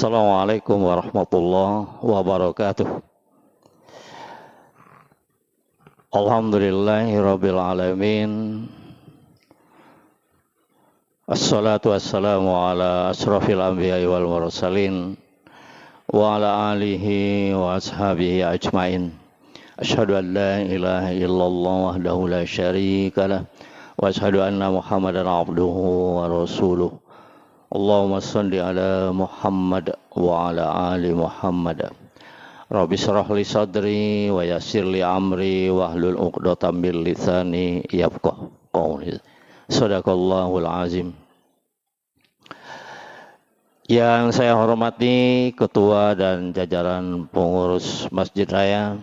Assalamualaikum warahmatullahi wabarakatuh. Alhamdulillahirabbil alamin. Assalatu wassalamu ala asrafil anbiya'i wal mursalin wa ala alihi wa ashabihi ajmain. Asyhadu an la ilaha illallah wahdahu la syarika lah wa asyhadu anna Muhammadan abduhu wa rasuluh. Allahumma salli ala Muhammad wa ala ali Muhammad. Rabbi shrah li sadri wa yassir li amri wahlul 'uqdatam min lisani yafqahu qawli. Shadaqallahul azim. Yang saya hormati ketua dan jajaran pengurus Masjid Raya.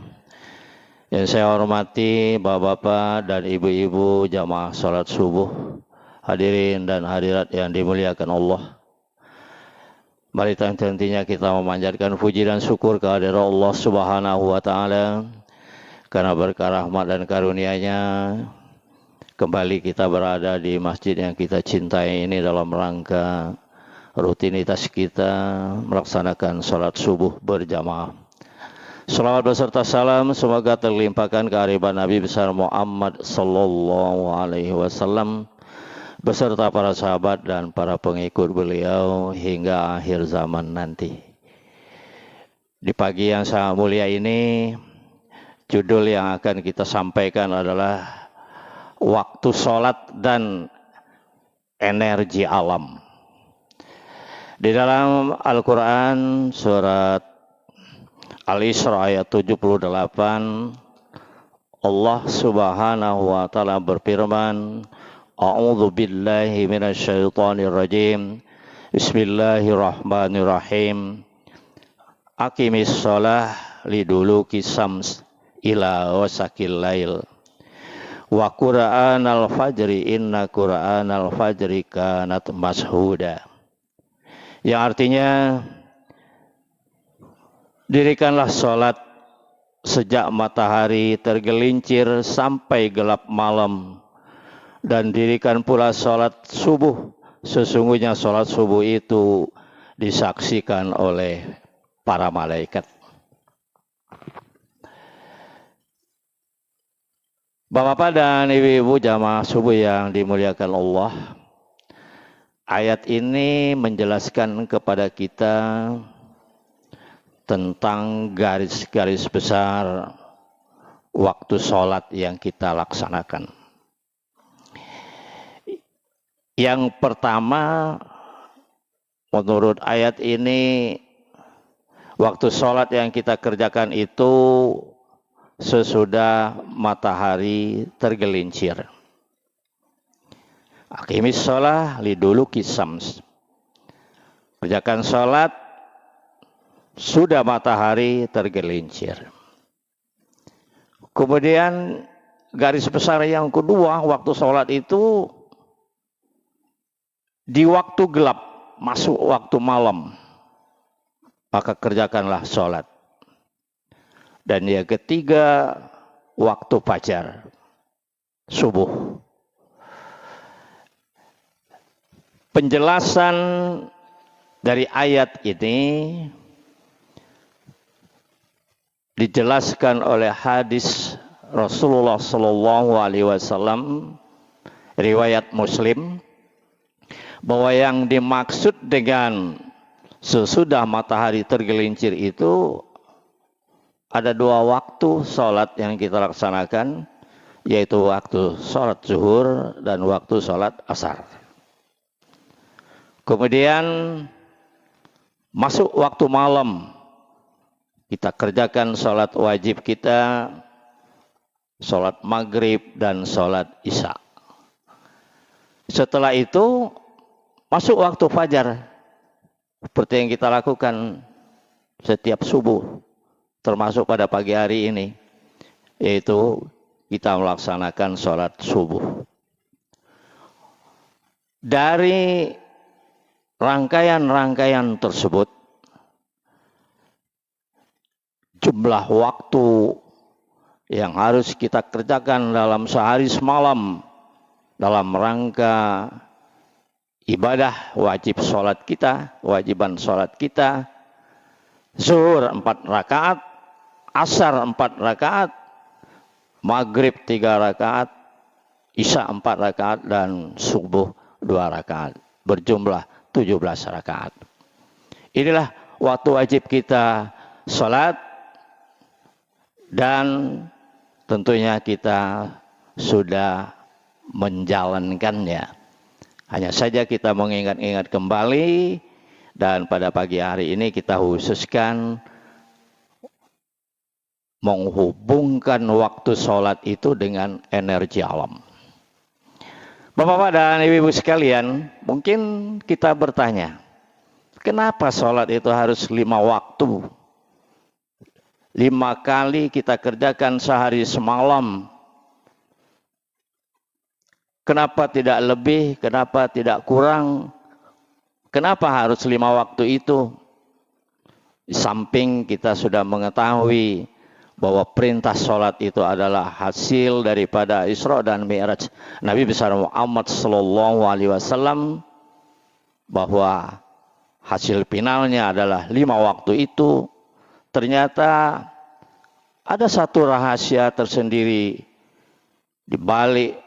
Yang saya hormati bapak-bapak dan ibu-ibu jamaah salat subuh. Hadirin dan hadirat yang dimuliakan Allah. Mari tentunya kita memanjatkan puji dan syukur kehadirat Allah Subhanahu wa taala karena berkah rahmat dan karunia-Nya kembali kita berada di masjid yang kita cintai ini dalam rangka rutinitas kita melaksanakan salat subuh berjamaah. Salawat beserta salam semoga terlimpahkan kehadirat Nabi besar Muhammad sallallahu alaihi wasallam beserta para sahabat dan para pengikut beliau hingga akhir zaman nanti. Di pagi yang sangat mulia ini, judul yang akan kita sampaikan adalah waktu sholat dan energi alam. Di dalam Al-Quran surat Al-Isra ayat 78, Allah Subhanahu wa taala berfirman, A'udzu billahi minasyaitonir rajim. Bismillahirrahmanirrahim. Aqimis shalah liduluki syams ila wasakil lail. Wa qur'anal fajri inna qur'anal fajri kanat mashuda. Yang artinya dirikanlah salat sejak matahari tergelincir sampai gelap malam. Dan dirikan pula sholat subuh. Sesungguhnya sholat subuh itu disaksikan oleh para malaikat. Bapak-bapak dan ibu-ibu jamaah subuh yang dimuliakan Allah, ayat ini menjelaskan kepada kita tentang garis-garis besar waktu sholat yang kita laksanakan. Yang pertama, menurut ayat ini, waktu sholat yang kita kerjakan itu sesudah matahari tergelincir. Aqimis sholah liduluki syams. Kerjakan sholat sudah matahari tergelincir. Kemudian garis besar yang kedua, waktu sholat itu di waktu gelap, masuk waktu malam, maka kerjakanlah sholat. Dan yang ketiga, waktu fajar, subuh. Penjelasan dari ayat ini dijelaskan oleh hadis Rasulullah SAW, riwayat Muslim, bahwa yang dimaksud dengan sesudah matahari tergelincir itu ada dua waktu sholat yang kita laksanakan, yaitu waktu sholat zuhur dan waktu sholat asar. Kemudian masuk waktu malam, kita kerjakan sholat wajib kita, sholat maghrib dan sholat isya. Setelah itu masuk waktu fajar, seperti yang kita lakukan setiap subuh, termasuk pada pagi hari ini, yaitu kita melaksanakan sholat subuh. Dari rangkaian-rangkaian tersebut, jumlah waktu yang harus kita kerjakan dalam sehari semalam dalam rangka ibadah wajib sholat kita, kewajiban sholat kita, zuhur 4 rakaat, asar 4 rakaat, maghrib 3 rakaat, isya 4 rakaat, dan subuh 2 rakaat. Berjumlah 17 rakaat. Inilah waktu wajib kita sholat, dan tentunya kita sudah menjalankannya. Hanya saja kita mengingat-ingat kembali, dan pada pagi hari ini kita khususkan menghubungkan waktu sholat itu dengan energi alam. Bapak-bapak dan ibu-ibu sekalian, mungkin kita bertanya, kenapa sholat itu harus 5 waktu? 5 kali kita kerjakan sehari semalam. Kenapa tidak lebih? Kenapa tidak kurang? Kenapa harus 5 waktu itu? Di samping kita sudah mengetahui bahwa perintah sholat itu adalah hasil daripada Isra dan Mi'raj Nabi besar Muhammad Sallallahu Alaihi Wasallam, bahwa hasil finalnya adalah 5 waktu itu. Ternyata ada satu rahasia tersendiri di balik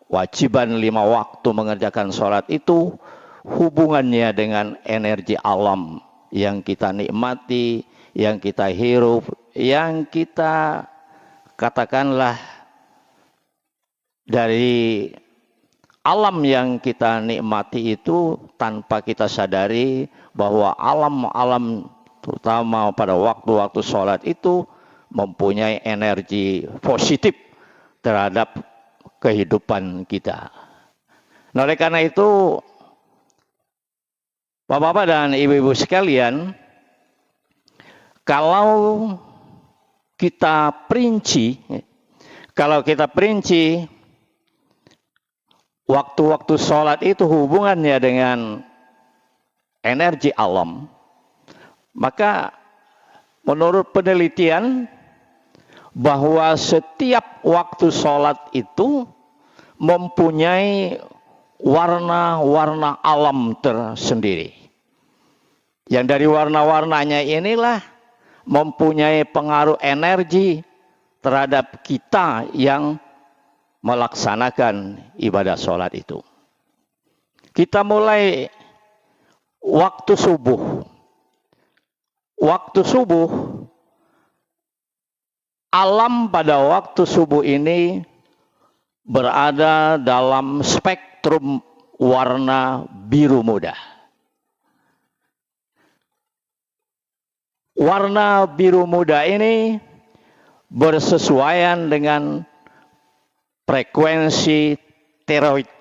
wajiban 5 waktu mengerjakan sholat itu, hubungannya dengan energi alam yang kita nikmati, yang kita hirup, yang kita katakanlah dari alam yang kita nikmati itu tanpa kita sadari bahwa alam-alam terutama pada waktu-waktu sholat itu mempunyai energi positif terhadap kehidupan kita. Nah, oleh karena itu, Bapak-bapak dan ibu-ibu sekalian, kalau kita perinci waktu-waktu sholat itu hubungannya dengan energi alam, maka menurut penelitian bahwa setiap waktu sholat itu mempunyai warna-warna alam tersendiri. Yang dari warna-warnanya inilah mempunyai pengaruh energi terhadap kita yang melaksanakan ibadah sholat itu. Kita mulai waktu subuh. Waktu subuh, alam pada waktu subuh ini berada dalam spektrum warna biru muda. Warna biru muda ini bersesuaian dengan frekuensi tiroid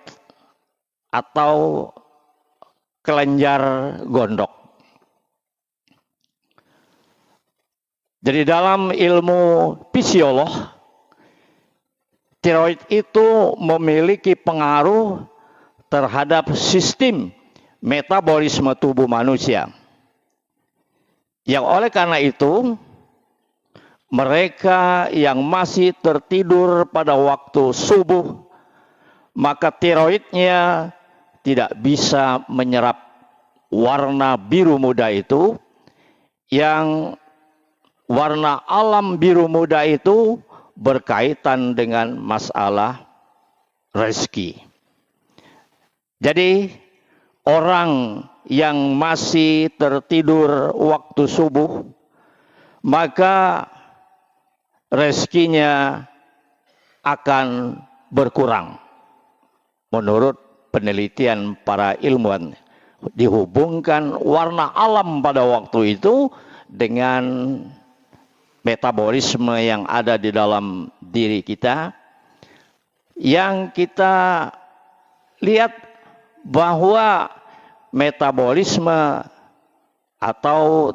atau kelenjar gondok. Jadi dalam ilmu fisiolog, tiroid itu memiliki pengaruh terhadap sistem metabolisme tubuh manusia. Yang oleh karena itu, mereka yang masih tertidur pada waktu subuh, maka tiroidnya tidak bisa menyerap warna biru muda itu. Yang warna alam biru muda itu berkaitan dengan masalah rezeki. Jadi orang yang masih tertidur waktu subuh, maka rezekinya akan berkurang. Menurut penelitian para ilmuwan, dihubungkan warna alam pada waktu itu dengan metabolisme yang ada di dalam diri kita, yang kita lihat bahwa metabolisme atau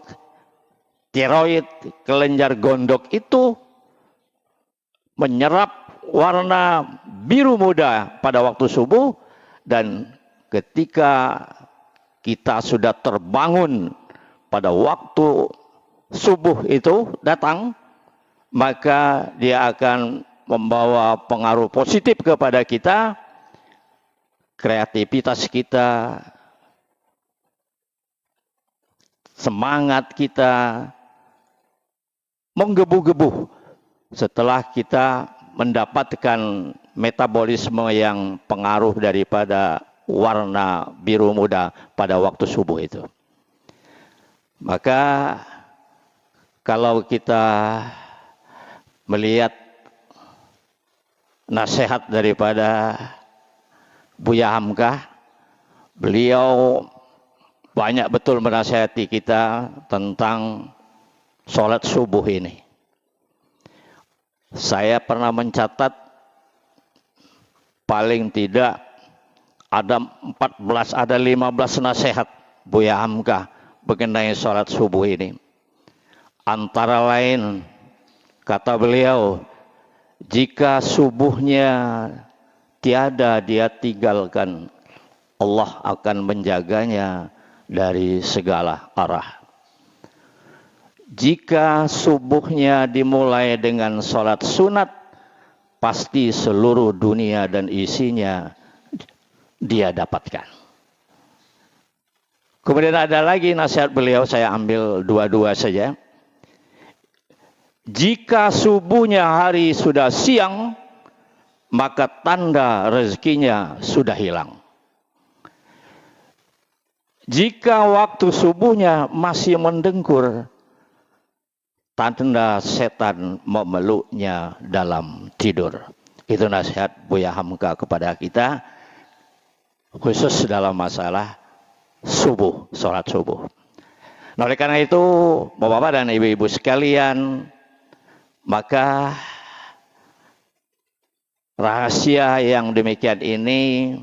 tiroid kelenjar gondok itu menyerap warna biru muda pada waktu subuh, dan ketika kita sudah terbangun pada waktu subuh itu datang, maka dia akan membawa pengaruh positif kepada kita, kreativitas kita, semangat kita menggebu-gebu setelah kita mendapatkan metabolisme yang pengaruh daripada warna biru muda pada waktu subuh itu. Maka kalau kita melihat nasihat daripada Buya Hamka, beliau banyak betul menasihati kita tentang sholat subuh ini. Saya pernah mencatat paling tidak ada 14, ada 15 nasihat Buya Hamka mengenai sholat subuh ini. Antara lain, kata beliau, jika subuhnya tiada dia tinggalkan, Allah akan menjaganya dari segala arah. Jika subuhnya dimulai dengan sholat sunat, pasti seluruh dunia dan isinya dia dapatkan. Kemudian ada lagi nasihat beliau, saya ambil dua-dua saja. Jika subuhnya hari sudah siang, maka tanda rezekinya sudah hilang. Jika waktu subuhnya masih mendengkur, tanda setan memeluknya dalam tidur. Itu nasihat Buya Hamka kepada kita, khusus dalam masalah subuh, sholat subuh. Nah, oleh karena itu, Bapak-bapak dan Ibu-ibu sekalian, maka rahasia yang demikian ini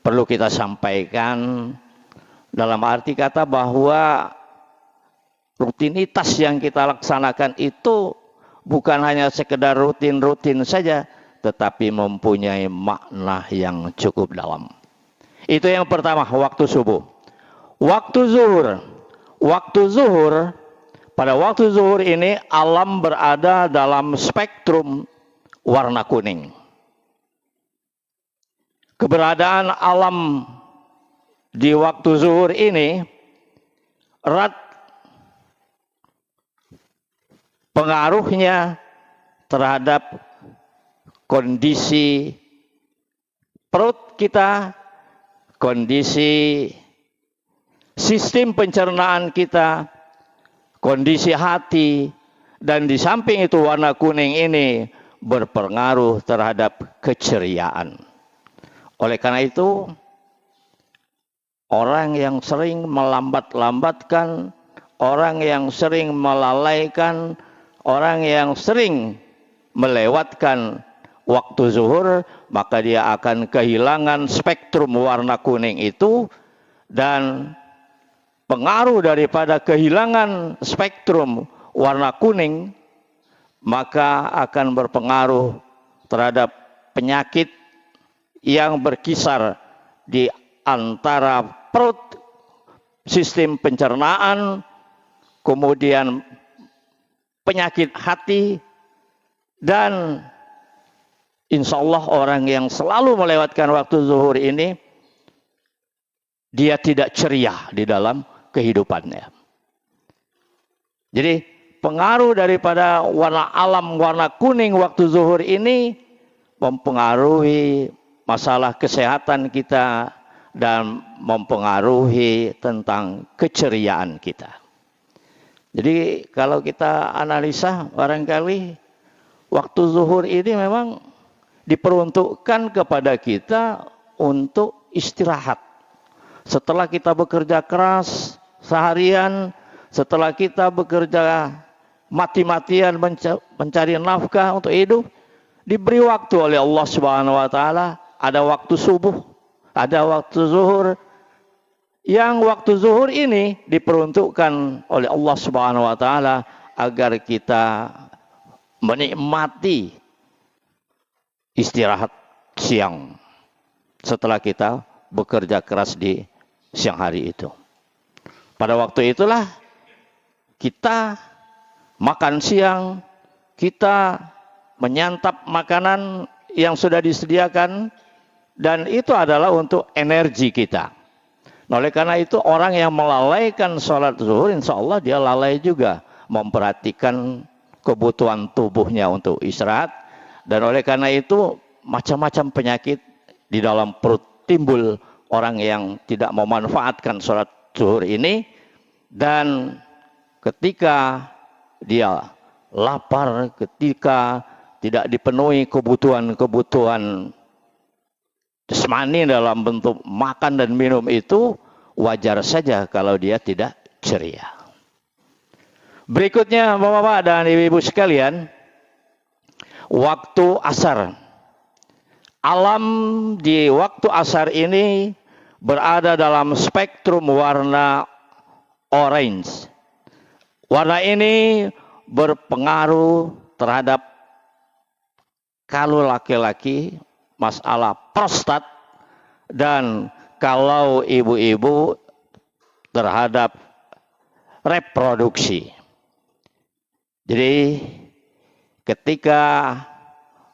perlu kita sampaikan dalam arti kata bahwa rutinitas yang kita laksanakan itu bukan hanya sekedar rutin-rutin saja, tetapi mempunyai makna yang cukup dalam. Itu yang pertama, waktu subuh. Waktu zuhur. Waktu zuhur, pada waktu zuhur ini alam berada dalam spektrum warna kuning. Keberadaan alam di waktu zuhur ini erat pengaruhnya terhadap kondisi perut kita, kondisi sistem pencernaan kita, kondisi hati, dan di samping itu warna kuning ini berpengaruh terhadap keceriaan. Oleh karena itu, orang yang sering melambat-lambatkan, orang yang sering melalaikan, orang yang sering melewatkan waktu zuhur, maka dia akan kehilangan spektrum warna kuning itu, dan pengaruh daripada kehilangan spektrum warna kuning maka akan berpengaruh terhadap penyakit yang berkisar di antara perut, sistem pencernaan, kemudian penyakit hati, dan insya Allah orang yang selalu melewatkan waktu zuhur ini dia tidak ceria di dalam kehidupannya. Jadi pengaruh daripada warna alam, warna kuning waktu zuhur ini mempengaruhi masalah kesehatan kita dan mempengaruhi tentang keceriaan kita. Jadi kalau kita analisa, barangkali waktu zuhur ini memang diperuntukkan kepada kita untuk istirahat. Setelah kita bekerja keras seharian, setelah kita bekerja mati-matian mencari nafkah untuk hidup, diberi waktu oleh Allah Subhanahu wa taala, ada waktu subuh, ada waktu zuhur. Yang waktu zuhur ini diperuntukkan oleh Allah Subhanahu wa taala agar kita menikmati istirahat siang setelah kita bekerja keras di siang hari itu. Pada waktu itulah kita makan siang, kita menyantap makanan yang sudah disediakan dan itu adalah untuk energi kita. Nah, oleh karena itu orang yang melalaikan sholat zuhur, insya Allah dia lalai juga memperhatikan kebutuhan tubuhnya untuk istirahat. Dan oleh karena itu macam-macam penyakit di dalam perut timbul orang yang tidak memanfaatkan sholat zuhur ini. Dan ketika dia lapar, ketika tidak dipenuhi kebutuhan-kebutuhan jasmani dalam bentuk makan dan minum itu, wajar saja kalau dia tidak ceria. Berikutnya Bapak-bapak dan Ibu-ibu sekalian, waktu asar. Alam di waktu asar ini berada dalam spektrum warna orange. Warna ini berpengaruh terhadap kalau laki-laki masalah prostat, dan kalau ibu-ibu terhadap reproduksi. Jadi ketika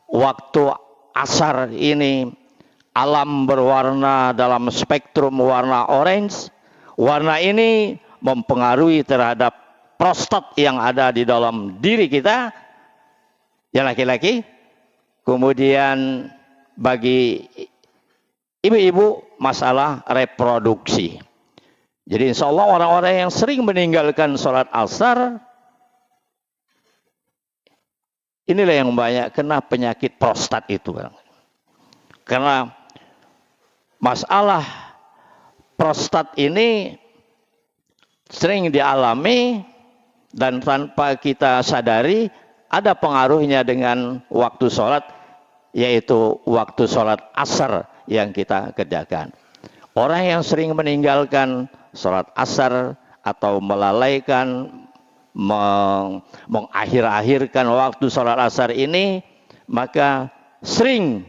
waktu asar ini alam berwarna dalam spektrum warna orange, warna ini mempengaruhi terhadap prostat yang ada di dalam diri kita yang laki-laki. Kemudian bagi ibu-ibu masalah reproduksi. Jadi insya Allah orang-orang yang sering meninggalkan sholat asar, inilah yang banyak kena penyakit prostat itu. Karena masalah prostat ini sering dialami dan tanpa kita sadari ada pengaruhnya dengan waktu sholat, yaitu waktu sholat asar yang kita kerjakan. Orang yang sering meninggalkan sholat asar atau melalaikan, mengakhir-akhirkan waktu sholat asar ini, maka sering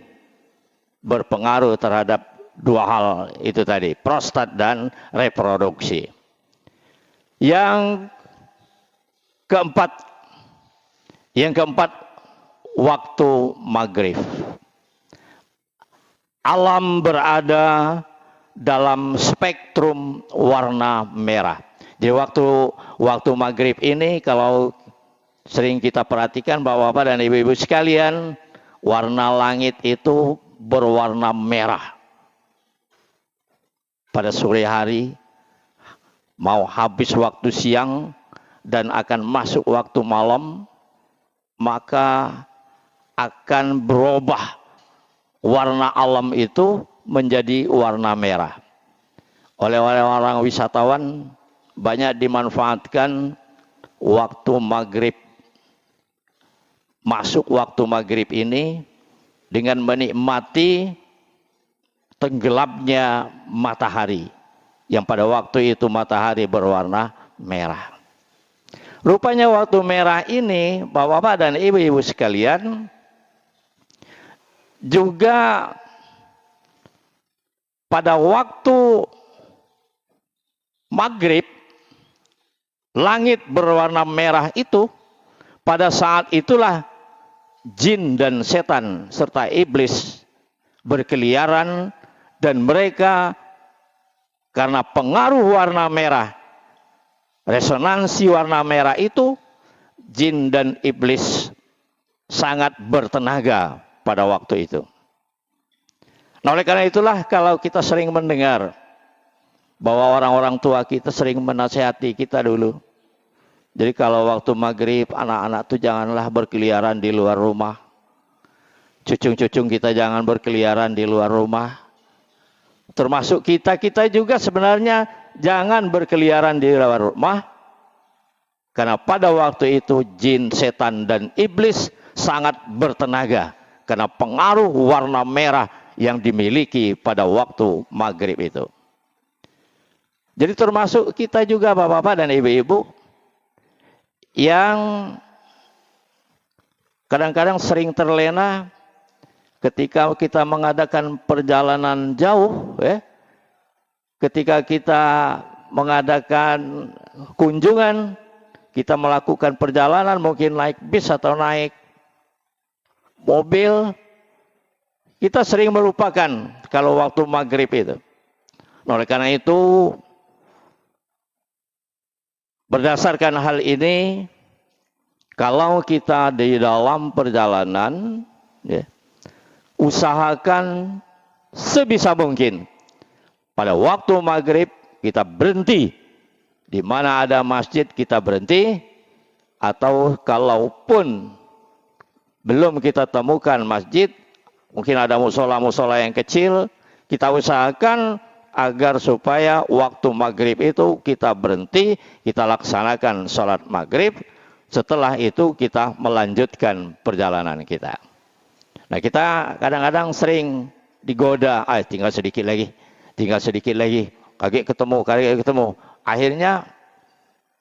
berpengaruh terhadap dua hal itu tadi, prostat dan reproduksi. Yang keempat, waktu maghrib. Alam berada dalam spektrum warna merah. Jadi waktu maghrib ini kalau sering kita perhatikan Bapak-bapak dan Ibu-ibu sekalian, warna langit itu berwarna merah. Pada sore hari mau habis waktu siang dan akan masuk waktu malam, maka akan berubah warna alam itu menjadi warna merah. Oleh orang wisatawan banyak dimanfaatkan waktu maghrib. Masuk waktu maghrib ini dengan menikmati tenggelamnya matahari, yang pada waktu itu matahari berwarna merah. Rupanya waktu merah ini, Bapak-bapak dan Ibu-ibu sekalian, juga pada waktu maghrib, langit berwarna merah itu, pada saat itulah jin dan setan serta iblis berkeliaran, dan mereka karena pengaruh warna merah, resonansi warna merah itu, jin dan iblis sangat bertenaga pada waktu itu. Nah, oleh karena itulah kalau kita sering mendengar bahwa orang-orang tua kita sering menasihati kita dulu. Jadi kalau waktu maghrib anak-anak itu janganlah berkeliaran di luar rumah. Cucung-cucung kita jangan berkeliaran di luar rumah. Termasuk kita juga sebenarnya jangan berkeliaran di luar rumah. Karena pada waktu itu jin, setan, dan iblis sangat bertenaga. Karena pengaruh warna merah yang dimiliki pada waktu maghrib itu. Jadi termasuk kita juga Bapak-bapak dan Ibu-ibu yang kadang-kadang sering terlena ketika kita mengadakan perjalanan jauh, ketika kita mengadakan kunjungan, kita melakukan perjalanan mungkin naik bis atau naik mobil, Kita sering melupakan kalau waktu maghrib itu. Oleh karena itu, berdasarkan hal ini, kalau kita di dalam perjalanan, ya, usahakan sebisa mungkin pada waktu maghrib kita berhenti. Di mana ada masjid kita berhenti, atau kalaupun belum kita temukan masjid, mungkin ada musola-musola yang kecil, kita usahakan agar supaya waktu maghrib itu kita berhenti, kita laksanakan sholat maghrib. Setelah itu kita melanjutkan perjalanan kita. Nah, kita kadang-kadang sering digoda, tinggal sedikit lagi, kaki ketemu. Akhirnya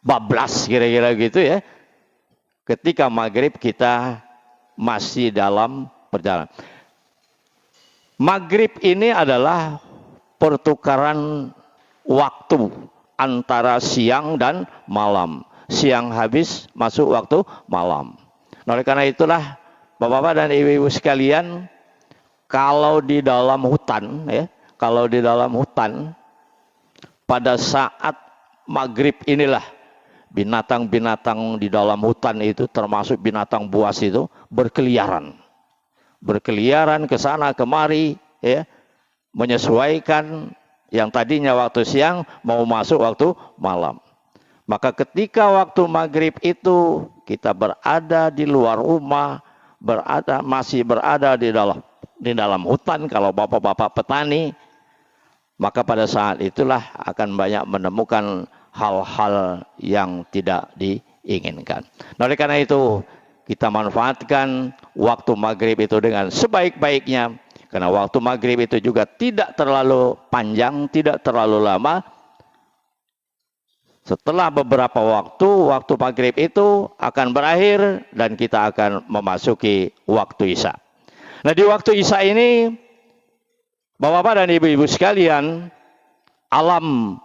bablas kira-kira gitu ya. Ketika maghrib kita masih dalam perjalanan. Maghrib ini adalah pertukaran waktu antara siang dan malam. Siang habis, masuk waktu malam. Oleh karena itulah, Bapak-bapak dan Ibu-ibu sekalian, kalau di dalam hutan, ya, pada saat maghrib inilah binatang-binatang di dalam hutan itu, termasuk binatang buas itu, berkeliaran ke sana kemari, ya, menyesuaikan yang tadinya waktu siang mau masuk waktu malam. Maka ketika waktu maghrib itu kita berada di luar rumah, masih berada di dalam hutan, kalau bapak-bapak petani, maka pada saat itulah akan banyak menemukan hal-hal yang tidak diinginkan. Nah, oleh karena itu kita manfaatkan waktu maghrib itu dengan sebaik-baiknya, karena waktu maghrib itu juga tidak terlalu panjang, tidak terlalu lama. Setelah beberapa waktu maghrib itu akan berakhir dan kita akan memasuki waktu isya. Nah, di waktu isya ini, Bapak-bapak dan Ibu-ibu sekalian, alam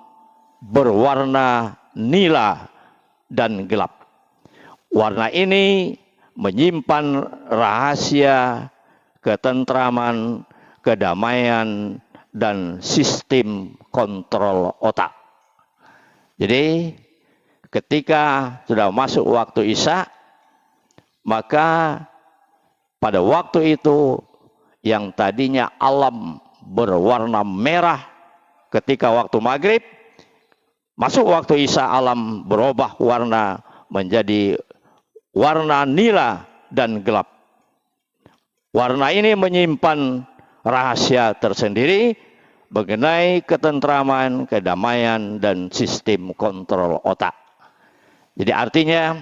berwarna nila dan gelap. Warna ini menyimpan rahasia ketentraman, kedamaian, dan sistem kontrol otak. Jadi ketika sudah masuk waktu isya, maka pada waktu itu yang tadinya alam berwarna merah ketika waktu maghrib, masuk waktu isya alam berubah warna menjadi warna nila dan gelap. Warna ini menyimpan rahasia tersendiri mengenai ketentraman, kedamaian, dan sistem kontrol otak. Jadi artinya,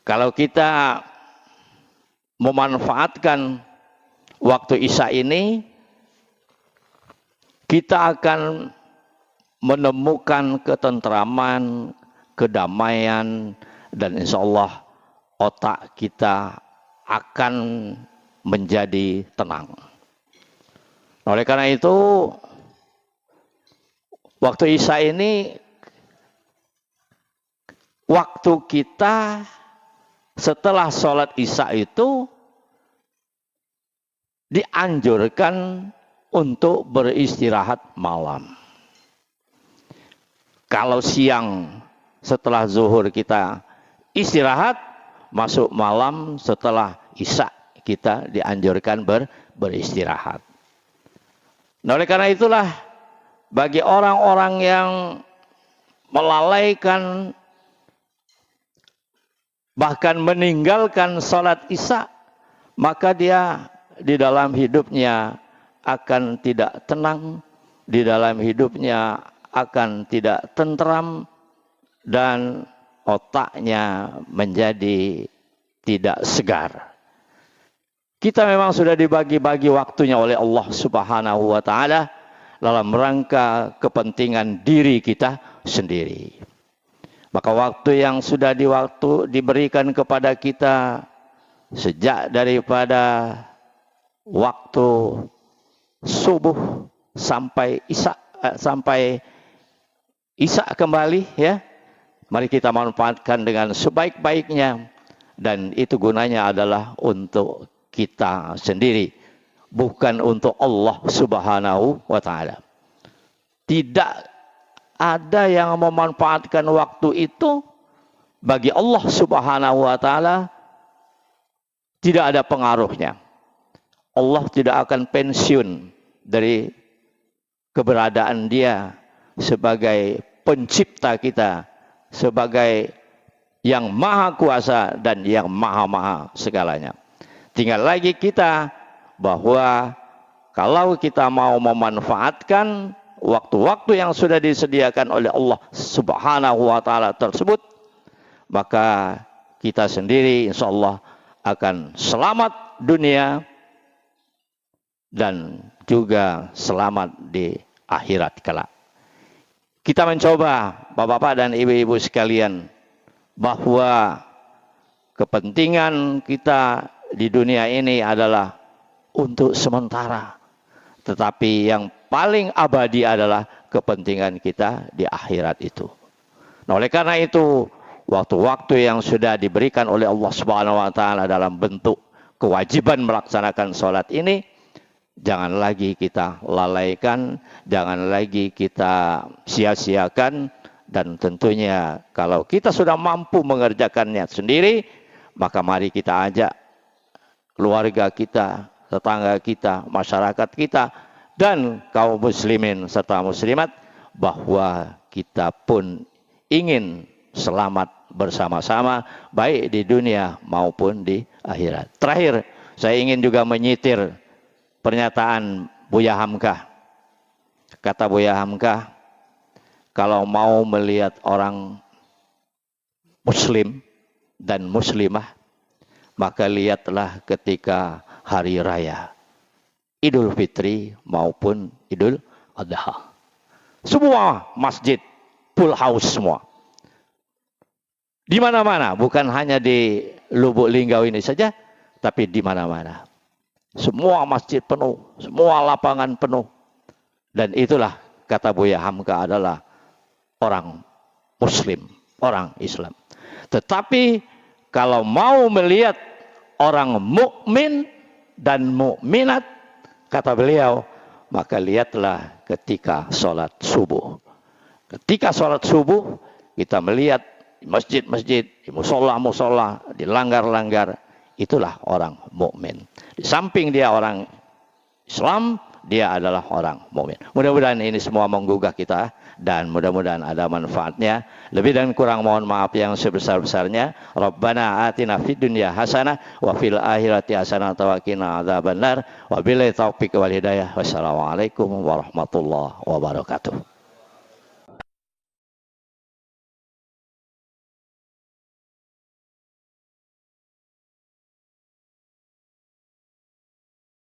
kalau kita memanfaatkan waktu isya ini, kita akan menemukan ketentraman, kedamaian, dan insya Allah otak kita akan menjadi tenang. Oleh karena itu, waktu isya ini waktu kita setelah sholat isya itu dianjurkan untuk beristirahat malam. Kalau siang setelah zuhur kita istirahat, masuk malam setelah isya kita dianjurkan beristirahat. Nah, oleh karena itulah, bagi orang-orang yang melalaikan bahkan meninggalkan sholat isya, maka dia di dalam hidupnya akan tidak tenang, di dalam hidupnya akan tidak tentram, dan otaknya menjadi tidak segar. Kita memang sudah dibagi-bagi waktunya oleh Allah Subhanahu wa Ta'ala dalam rangka kepentingan diri kita sendiri. Maka waktu yang sudah diberikan kepada kita sejak daripada waktu subuh sampai isya kembali, ya. Mari kita manfaatkan dengan sebaik-baiknya, dan itu gunanya adalah untuk kita sendiri, bukan untuk Allah Subhanahu wa Ta'ala. Tidak ada yang memanfaatkan waktu itu bagi Allah Subhanahu wa Ta'ala, tidak ada pengaruhnya. Allah tidak akan pensiun dari keberadaan Dia sebagai pencipta kita, sebagai yang maha kuasa dan yang maha segalanya. Tinggal lagi kita bahwa kalau kita mau memanfaatkan waktu-waktu yang sudah disediakan oleh Allah Subhanahu wa Ta'ala tersebut, maka kita sendiri insya Allah akan selamat dunia dan juga selamat di akhirat kelak. Kita mencoba, bapak-bapak dan ibu-ibu sekalian, bahwa kepentingan kita di dunia ini adalah untuk sementara, tetapi yang paling abadi adalah kepentingan kita di akhirat itu. Nah, oleh karena itu, waktu-waktu yang sudah diberikan oleh Allah Subhanahu wa Ta'ala dalam bentuk kewajiban melaksanakan sholat ini, jangan lagi kita lalaikan, jangan lagi kita sia-siakan, dan tentunya kalau kita sudah mampu mengerjakannya sendiri, maka mari kita ajak keluarga kita, tetangga kita, masyarakat kita, dan kaum muslimin serta muslimat, bahwa kita pun ingin selamat bersama-sama, baik di dunia maupun di akhirat. Terakhir, saya ingin juga menyitir pernyataan Buya Hamkah. Kata Buya Hamkah, kalau mau melihat orang muslim dan muslimah, maka lihatlah ketika hari raya Idul Fitri maupun Idul Adha. Semua masjid full house semua. Di mana-mana, bukan hanya di Lubuk Linggau ini saja, tapi di mana-mana. Semua masjid penuh, semua lapangan penuh. Dan itulah kata Buya Hamka adalah orang Muslim, orang Islam. Tetapi kalau mau melihat orang mukmin dan mukminat, kata beliau, maka lihatlah ketika sholat subuh. Ketika sholat subuh, kita melihat di masjid-masjid, di musola-musola, di langgar-langgar, itulah orang mukmin. Di samping dia orang Islam, dia adalah orang mukmin. Mudah-mudahan ini semua menggugah kita dan mudah-mudahan ada manfaatnya. Lebih dan kurang mohon maaf yang sebesar-besarnya. Rabbana atina fid dunya hasanah wa fil akhirati hasanah wa qina adzabannar. Wabillahi taufiq wal hidayah. Wassalamualaikum warahmatullahi wabarakatuh.